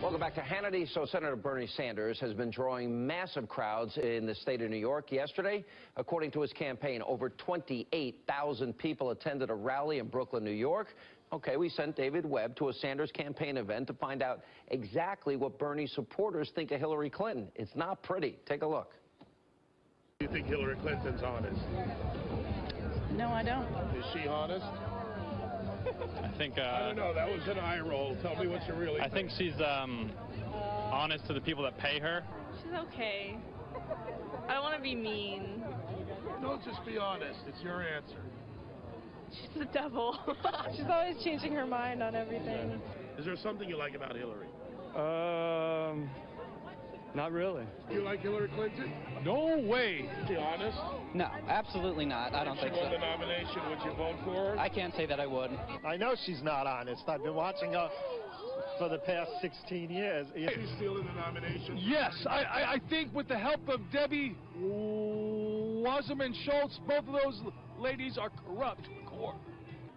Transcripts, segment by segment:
Welcome back to Hannity. So Senator Bernie Sanders has been drawing massive crowds in the state of New York. Yesterday, according to his campaign, over 28,000 people attended a rally in Brooklyn, New York. Okay, we sent David Webb to a Sanders campaign event to find out exactly what Bernie supporters think of Hillary Clinton. It's not pretty. Take a look. Do you think Hillary Clinton's honest? No, I don't. Is she honest? I think. I don't know. That was an eye roll. Tell me what you really think. I think she's honest to the people that pay her. She's okay. I don't want to be mean. Don't just be honest. It's your answer. She's the devil. She's always changing her mind on everything. Is there something you like about Hillary? Not really. You like Hillary Clinton? No way. Is she honest? No, absolutely not. I don't think so. If she won so. the nomination, would you vote for her? I can't say that I would. I know she's not honest. I've been watching her for the past 16 years. Is she stealing the nomination? Yes, I think with the help of Debbie Wasserman Schultz, both of those ladies are corrupt to the core.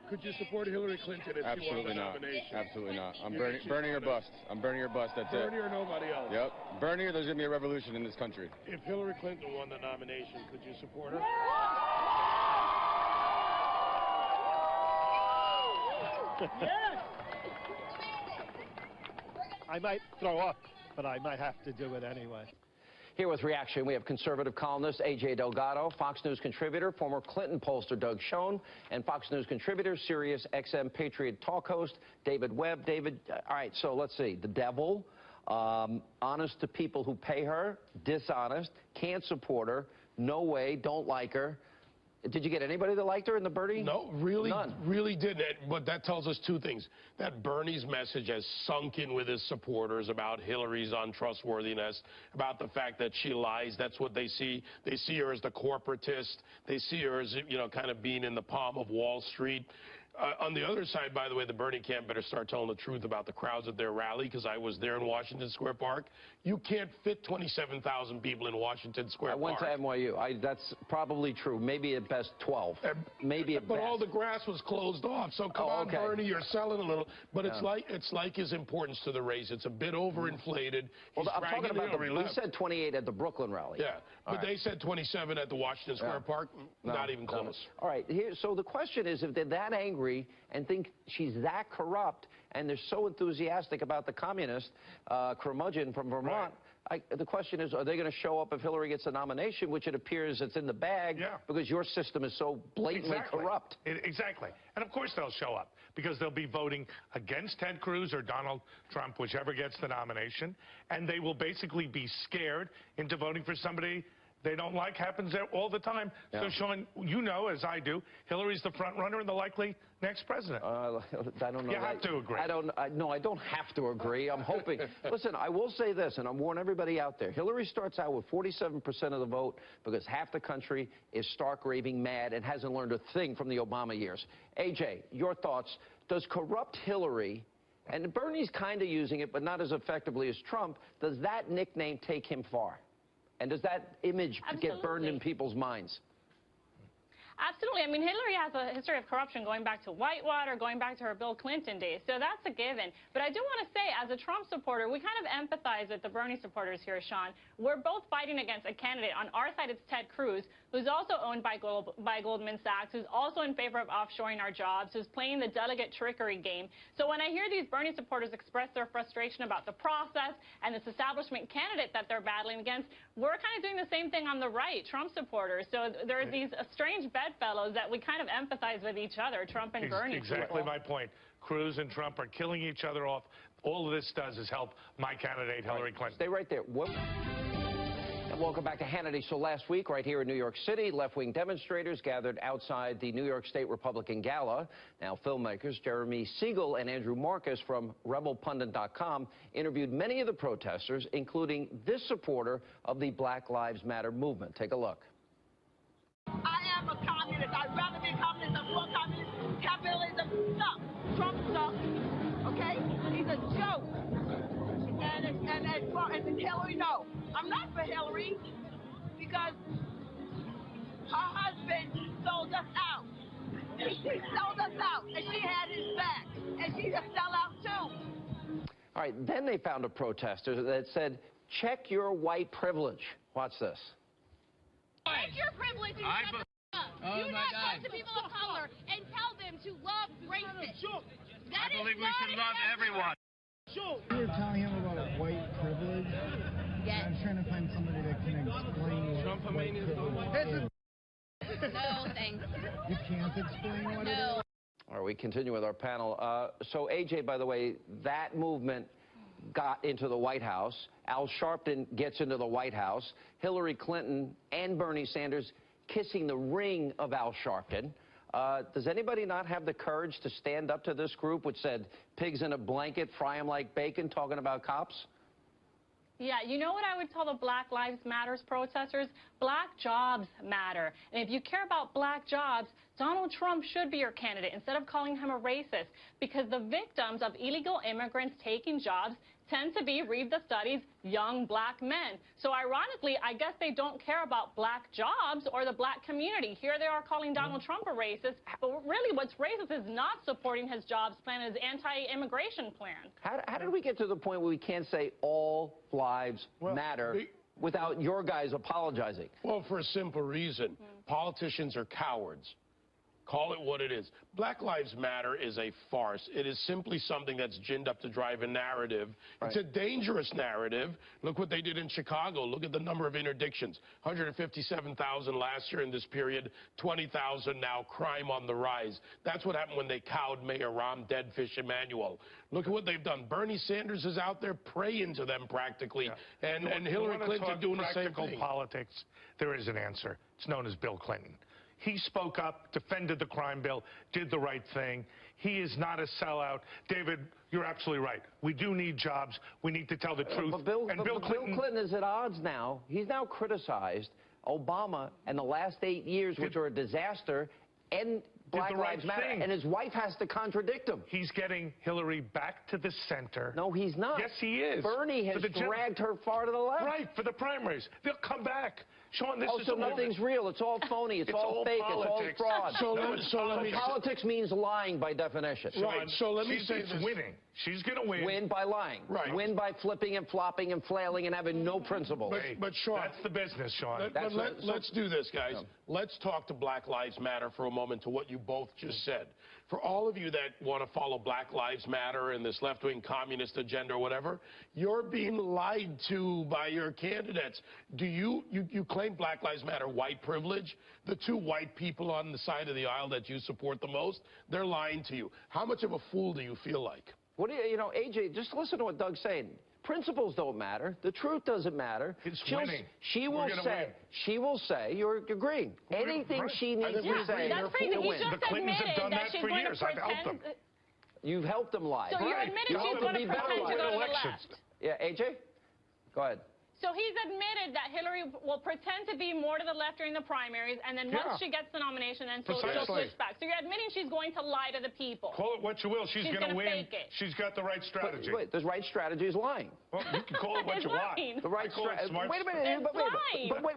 Could you support Hillary Clinton if she won the nomination? Absolutely not. I'm burning her bust. I'm burning her bust. That's Bernie or nobody else? Yep. Bernie or there's going to be a revolution in this country. If Hillary Clinton won the nomination, could you support her? Yes! I might throw up, but I might have to do it anyway. Here with reaction, we have conservative columnist A.J. Delgado, Fox News contributor, former Clinton pollster Doug Schoen, and Fox News contributor, Sirius XM Patriot talk host David Webb. David, all right, so let's see. The devil, honest to people who pay her, dishonest, can't support her, no way, don't like her. Did you get anybody that liked her in the Bernie? No, really, None. really didn't. But that tells us two things. That Bernie's message has sunk in with his supporters about Hillary's untrustworthiness, about the fact that she lies. That's what they see. They see her as the corporatist. They see her as, you know, kind of being in the palm of Wall Street. On the other side, by the way, the Bernie camp better start telling the truth about the crowds at their rally, because I was there in Washington Square Park. You can't fit 27,000 people in Washington Square Park. I went to NYU. That's probably true. Maybe at best 12. Maybe at best. But all the grass was closed off. So come on, okay. Bernie, you're selling a little. But it's like his importance to the race. It's a bit overinflated. Well, I'm talking about we said 28 at the Brooklyn rally. Yeah, but they said 27 at the Washington Square Park. Not even close. All right. So the question is, if they're that angry and think she's that corrupt, and they're so enthusiastic about the communist curmudgeon from Vermont, the question is, are they going to show up if Hillary gets a nomination, which it appears it's in the bag, because your system is so blatantly corrupt? Exactly. And of course they'll show up, because they'll be voting against Ted Cruz or Donald Trump, whichever gets the nomination, and they will basically be scared into voting for somebody they don't like. Happens all the time. So, Sean, you know, as I do, Hillary's the front runner and the likely next president. I don't know. You have to agree. No, I don't have to agree. I'm hoping. Listen, I will say this, and I'm warning everybody out there. Hillary starts out with 47% of the vote because half the country is stark raving mad and hasn't learned a thing from the Obama years. AJ, your thoughts. Does corrupt Hillary, and Bernie's kind of using it, but not as effectively as Trump, does that nickname take him far? And does that image get burned in people's minds? Absolutely. I mean, Hillary has a history of corruption going back to Whitewater, going back to her Bill Clinton days. So that's a given. But I do want to say, as a Trump supporter, we kind of empathize with the Bernie supporters here, Sean. We're both fighting against a candidate. On our side, it's Ted Cruz, who's also owned by Goldman Sachs, who's also in favor of offshoring our jobs, who's playing the delegate trickery game. So when I hear these Bernie supporters express their frustration about the process and this establishment candidate that they're battling against, we're kind of doing the same thing on the right, Trump supporters. So there are these strange bedfellows that we kind of empathize with each other, Trump and Bernie. Exactly my point. Cruz and Trump are killing each other off. All of this does is help my candidate, Hillary Clinton. Stay right there. And welcome back to Hannity. So last week, right here in New York City, left-wing demonstrators gathered outside the New York State Republican Gala. Now, filmmakers Jeremy Siegel and Andrew Marcus from RebelPundit.com interviewed many of the protesters, including this supporter of the Black Lives Matter movement. Take a look. I am a communist. I'd rather be communist than more communist. Capitalism sucks. Trump sucks. Okay? He's a joke. And Hillary, no. I'm not for Hillary because her husband sold us out. She sold us out, and she had his back. And she's a sellout, too. All right, then they found a protester that said, check your white privilege. Watch this. Check your privilege and shut the up. Do not talk to people of color and tell them to love racists. I believe we should love everyone. You were telling him about white privilege. Yes. I'm trying to find somebody that can explain what white privilege is. No, thanks. You can't explain what it is? No. All right, we continue with our panel. So, AJ, by the way, that movement got into the White House. Al Sharpton gets into the White House. Hillary Clinton and Bernie Sanders kissing the ring of Al Sharpton. Does anybody not have the courage to stand up to this group which said pigs in a blanket, fry them like bacon, talking about cops? Yeah, you know what I would tell the Black Lives Matter protesters? Black jobs matter. And if you care about black jobs, Donald Trump should be your candidate instead of calling him a racist, because the victims of illegal immigrants taking jobs tend to be, read the studies, young black men. So ironically, I guess they don't care about black jobs or the black community. Here they are calling Donald Trump a racist, but really what's racist is not supporting his jobs plan, his anti-immigration plan. How did we get to the point where we can't say all lives matter without your guys apologizing? Well, for a simple reason. Politicians are cowards. Call it what it is. Black Lives Matter is a farce. It is simply something that's ginned up to drive a narrative. Right. It's a dangerous narrative. Look what they did in Chicago. Look at the number of interdictions. 157,000 last year in this period, 20,000 now, crime on the rise. That's what happened when they cowed Mayor Rahm Deadfish Emanuel. Look at what they've done. Bernie Sanders is out there praying to them practically, and Hillary Clinton doing the same thing. Practical politics, there is an answer. It's known as Bill Clinton. He spoke up, defended the crime bill, did the right thing. He is not a sellout. David, you're absolutely right. We do need jobs. We need to tell the truth. But Bill Clinton is at odds now. He's now criticized Obama and the last 8 years, which are a disaster, and Black Lives Matter, and his wife has to contradict him. He's getting Hillary back to the center. No, he's not. Yes, he is. Bernie has dragged her far to the left. Right, for the primaries. They'll come back. Sean, this is so nothing's real. It's all phony. It's all fake. Politics. It's all fraud. Politics means lying by definition. Right. So let me say this. Winning. She's going to win. Win by lying. Right. Win by flipping and flopping and flailing and having no principles. But Sean, that's the business, Sean. Let's do this, guys. No. Let's talk to Black Lives Matter for a moment, to what you both just said. For all of you that want to follow Black Lives Matter and this left-wing communist agenda or whatever, you're being lied to by your candidates. Do you claim Black Lives Matter white privilege? The two white people on the side of the aisle that you support the most, they're lying to you. How much of a fool do you feel like? What do you know, AJ, just listen to what Doug's saying. Principles don't matter. The truth doesn't matter. It's winning. She will say, you're agreeing. Anything she needs to say. That's crazy. He just the Clintons have done that for years. I've helped them. You've helped them lie. So you're admitting she's going to pretend to go to the left. Yeah, AJ? Go ahead. So he's admitted that Hillary will pretend to be more to the left during the primaries, and then once she gets the nomination, then she'll switch back. So you're admitting she's going to lie to the people. Call it what you will. She's going to win. Fake it. She's got the right strategy. Wait, the right strategy is lying. Well, you can call it what you want. The right strategy. Wait a minute.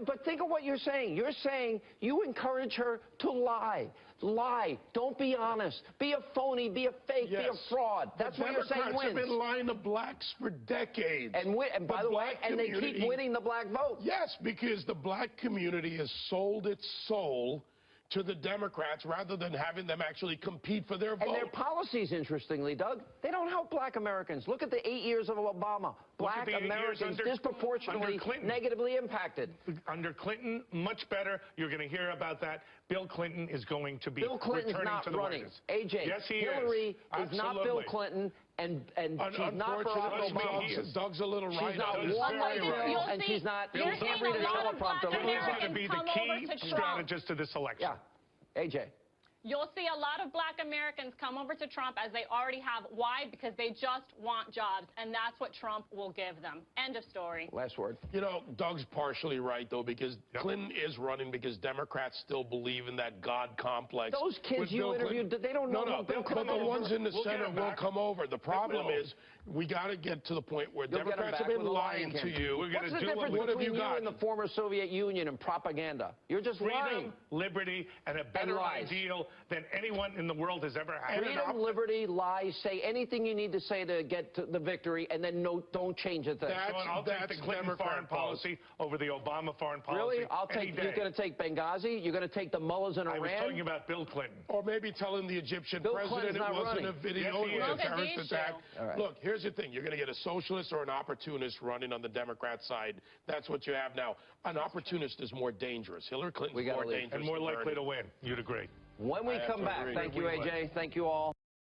But think of what you're saying. You're saying you encourage her to lie. Lie. Don't be honest. Be a phony. Be a fake. Be a fraud. That's what you're saying wins. Democrats have been lying to blacks for decades. And by the way, they keep winning the black vote. Yes, because the black community has sold its soul to the Democrats rather than having them actually compete for their vote. And their policies, interestingly, Doug, they don't help black Americans. Look at the 8 years of Obama. Black Americans disproportionately negatively impacted. Under Clinton, much better. You're going to hear about that. Bill Clinton is going to be returning to the White House. AJ, yes, Hillary is not Bill Clinton, and she's not Barack Obama. Doug's a little right. She's not one, and she's not. You're seeing a lot of black Americans come over to Trump. Strategist to this election. Yeah. AJ. You'll see a lot of black Americans come over to Trump, as they already have. Why? Because they just want jobs, and that's what Trump will give them. End of story. Last word. You know, Doug's partially right, though, because Clinton is running because Democrats still believe in that God complex. Those kids you interviewed, they don't know who Bill Clinton is. But the ones in the Senate will come over. The problem is We got to get to the point where You'll get 'em Democrats have back been with a lying lying to you. We're What's gonna the do difference what have between you got? and the former Soviet Union and propaganda? You're just lying. freedom, liberty, and a better lies. ideal than anyone in the world has ever had. Freedom, liberty, lies, say anything you need to say to get to the victory, and then don't change a thing. Sean, I'll take the Clinton Democrat foreign policy over the Obama foreign policy. Really? any day. You're going to take Benghazi? You're going to take the mullahs in I was Iran? talking about Bill Clinton. Or maybe telling the Egyptian Bill president Clinton's it not wasn't running. a video, Yes, he it was is. a terrorist Look at attack. All right. Look, here's the thing. You're going to get a socialist or an opportunist running on the Democrat side. That's what you have now. An opportunist is more dangerous. Hillary Clinton's We gotta more leave. dangerous And more than likely Bernie. to win. You'd agree. When we I have come to back, agree. thank you, AJ. Thank you all.